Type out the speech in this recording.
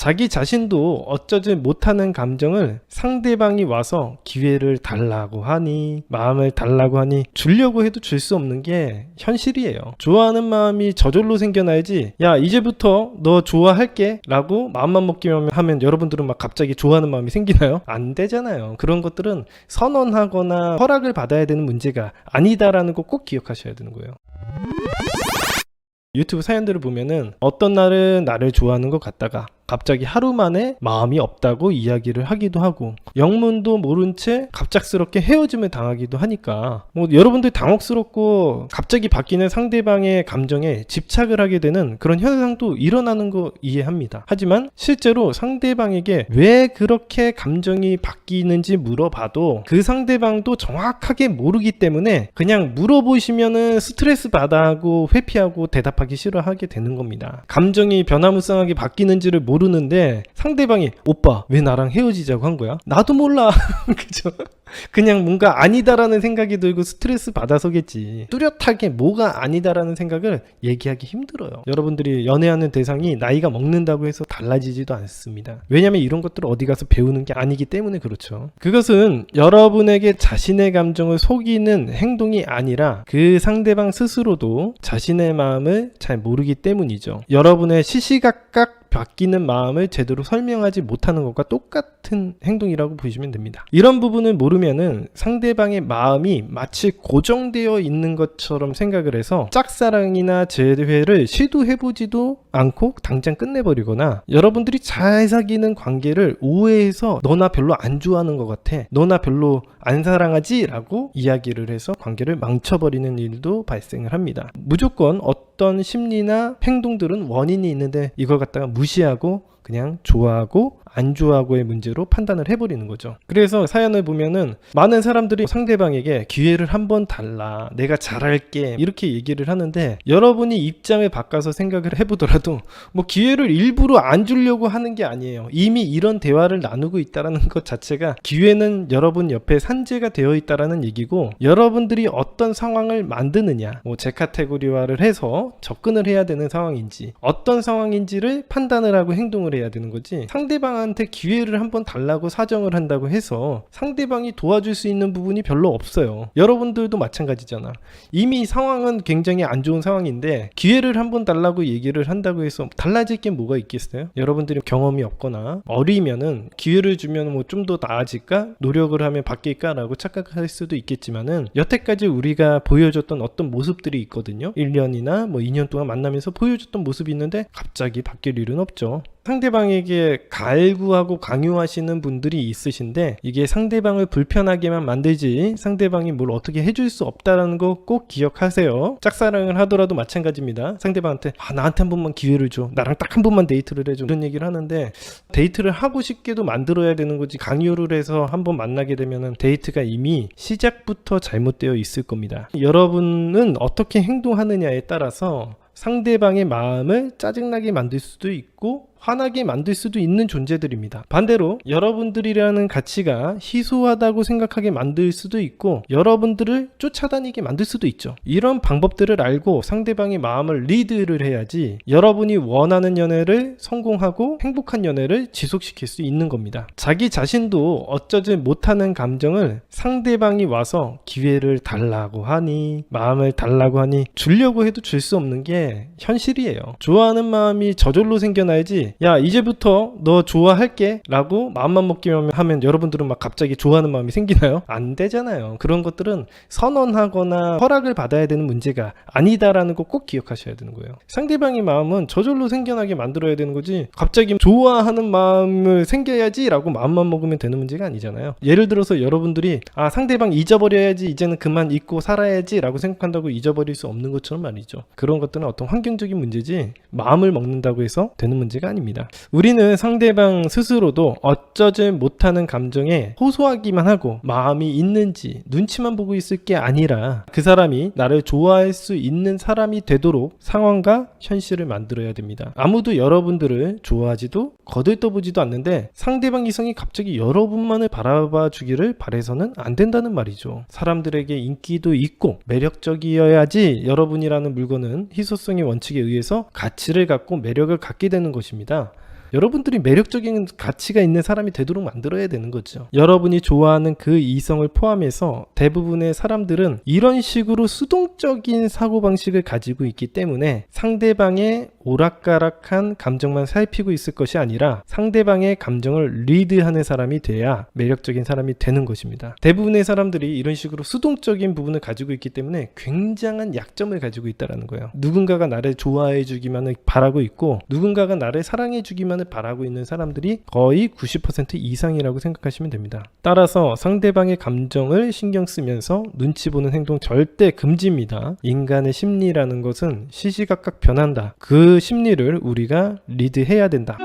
자기 자신도 어쩌지 못하는 감정을 상대방이 와서 기회를 달라고 하니, 마음을 달라고 하니 주려고 해도 줄 수 없는 게 현실이에요. 좋아하는 마음이 저절로 생겨나야지, 야 이제부터 너 좋아할게 라고 마음만 먹기만 하면 여러분들은 막 갑자기 좋아하는 마음이 생기나요? 안 되잖아요. 그런 것들은 선언하거나 허락을 받아야 되는 문제가 아니다라는 거 꼭 기억하셔야 되는 거예요. 유튜브 사연들을 보면은 어떤 날은 나를 좋아하는 것 같다가 갑자기 하루 만에 마음이 없다고 이야기를 하기도 하고, 영문도 모른 채 갑작스럽게 헤어짐을 당하기도 하니까 뭐 여러분들 당혹스럽고 갑자기 바뀌는 상대방의 감정에 집착을 하게 되는 그런 현상도 일어나는 거 이해합니다. 하지만 실제로 상대방에게 왜 그렇게 감정이 바뀌는지 물어봐도 그 상대방도 정확하게 모르기 때문에 그냥 물어보시면은 스트레스 받아 하고 회피하고 대답하기 싫어하게 되는 겁니다. 감정이 변화무쌍하게 바뀌는지를 모르는데 상대방이 오빠 왜 나랑 헤어지자고 한 거야? 나도 몰라. 그죠? 그냥 뭔가 아니다라는 생각이 들고 스트레스 받아서겠지. 뚜렷하게 뭐가 아니다라는 생각을 얘기하기 힘들어요. 여러분들이 연애하는 대상이 나이가 먹는다고 해서 달라지지도 않습니다. 왜냐면 이런 것들을 어디 가서 배우는 게 아니기 때문에 그렇죠. 그것은 여러분에게 자신의 감정을 속이는 행동이 아니라 그 상대방 스스로도 자신의 마음을 잘 모르기 때문이죠. 여러분의 시시각각 바뀌는 마음을 제대로 설명하지 못하는 것과 똑같은 행동이라고 보시면 됩니다. 이런 부분을 모르면은 상대방의 마음이 마치 고정되어 있는 것처럼 생각을 해서 짝사랑이나 재회를 시도해보지도 않고 당장 끝내버리거나, 여러분들이 잘 사귀는 관계를 오해해서 너나 별로 안 좋아하는 것 같아, 너나 별로 안 사랑하지? 라고 이야기를 해서 관계를 망쳐버리는 일도 발생을 합니다. 무조건 어떤 심리나 행동들은 원인이 있는데 이걸 갖다가 무시하고 그냥 좋아하고 안 좋아하고의 문제로 판단을 해버리는 거죠. 그래서 사연을 보면은 많은 사람들이 상대방에게 기회를 한번 달라, 내가 잘할게 이렇게 얘기를 하는데, 여러분이 입장을 바꿔서 생각을 해보더라도 뭐 기회를 일부러 안 주려고 하는 게 아니에요. 이미 이런 대화를 나누고 있다는 것 자체가 기회는 여러분 옆에 산재가 되어 있다는 얘기고, 여러분들이 어떤 상황을 만드느냐, 뭐 제 카테고리화를 해서 접근을 해야 되는 상황인지 어떤 상황인지를 판단을 하고 행동을 해야 되는 거지, 상대방한테 기회를 한번 달라고 사정을 한다고 해서 상대방이 도와줄 수 있는 부분이 별로 없어요. 여러분들도 마찬가지잖아. 이미 상황은 굉장히 안 좋은 상황인데 기회를 한번 달라고 얘기를 한다고 해서 달라질 게 뭐가 있겠어요? 여러분들이 경험이 없거나 어리면은 기회를 주면 뭐 좀 더 나아질까? 노력을 하면 바뀔까? 라고 착각할 수도 있겠지만은 여태까지 우리가 보여줬던 어떤 모습들이 있거든요. 1년이나 뭐 2년 동안 만나면서 보여줬던 모습이 있는데 갑자기 바뀔 일은 없죠. 상대방에게 갈구하고 강요하시는 분들이 있으신데 이게 상대방을 불편하게만 만들지 상대방이 뭘 어떻게 해줄 수 없다는 거 꼭 기억하세요. 짝사랑을 하더라도 마찬가지입니다. 상대방한테 나한테 한 번만 기회를 줘, 나랑 딱 한 번만 데이트를 해줘, 이런 얘기를 하는데 데이트를 하고 싶게도 만들어야 되는 거지, 강요를 해서 한 번 만나게 되면은 데이트가 이미 시작부터 잘못되어 있을 겁니다. 여러분은 어떻게 행동하느냐에 따라서 상대방의 마음을 짜증나게 만들 수도 있고 화나게 만들 수도 있는 존재들입니다. 반대로 여러분들이라는 가치가 희소하다고 생각하게 만들 수도 있고 여러분들을 쫓아다니게 만들 수도 있죠. 이런 방법들을 알고 상대방의 마음을 리드를 해야지 여러분이 원하는 연애를 성공하고 행복한 연애를 지속시킬 수 있는 겁니다. 자기 자신도 어쩌지 못하는 감정을 상대방이 와서 기회를 달라고 하니, 마음을 달라고 하니 주려고 해도 줄 수 없는 게 현실이에요. 좋아하는 마음이 저절로 생겨나야지, 야 이제부터 너 좋아할게 라고 마음만 먹기만 하면 여러분들은 막 갑자기 좋아하는 마음이 생기나요? 안 되잖아요. 그런 것들은 선언하거나 허락을 받아야 되는 문제가 아니다라는 거 꼭 기억하셔야 되는 거예요. 상대방의 마음은 저절로 생겨나게 만들어야 되는 거지, 갑자기 좋아하는 마음을 생겨야지 라고 마음만 먹으면 되는 문제가 아니잖아요. 예를 들어서 여러분들이 상대방 잊어버려야지, 이제는 그만 잊고 살아야지 라고 생각한다고 잊어버릴 수 없는 것처럼 말이죠. 그런 것들은 어떤 환경적인 문제지 마음을 먹는다고 해서 되는 문제가 아닙니다. 우리는 상대방 스스로도 어쩌지 못하는 감정에 호소하기만 하고 마음이 있는지 눈치만 보고 있을 게 아니라 그 사람이 나를 좋아할 수 있는 사람이 되도록 상황과 현실을 만들어야 됩니다. 아무도 여러분들을 좋아하지도 거들떠보지도 않는데 상대방 이성이 갑자기 여러분만을 바라봐 주기를 바라서는 안 된다는 말이죠. 사람들에게 인기도 있고 매력적이어야지 여러분이라는 물건은 희소성의 원칙에 의해서 가치를 갖고 매력을 갖게 되는 것입니다. 여러분들이 매력적인 가치가 있는 사람이 되도록 만들어야 되는 거죠. 여러분이 좋아하는 그 이성을 포함해서 대부분의 사람들은 이런 식으로 수동적인 사고방식을 가지고 있기 때문에 상대방의 오락가락한 감정만 살피고 있을 것이 아니라 상대방의 감정을 리드하는 사람이 돼야 매력적인 사람이 되는 것입니다. 대부분의 사람들이 이런 식으로 수동적인 부분을 가지고 있기 때문에 굉장한 약점을 가지고 있다는 거예요. 누군가가 나를 좋아해 주기만을 바라고 있고 누군가가 나를 사랑해 주기만을 바라고 있는 사람들이 거의 90% 이상이라고 생각하시면 됩니다. 따라서 상대방의 감정을 신경 쓰면서 눈치 보는 행동 절대 금지입니다. 인간의 심리라는 것은 시시각각 변한다. 그 심리를 우리가 리드해야 된다.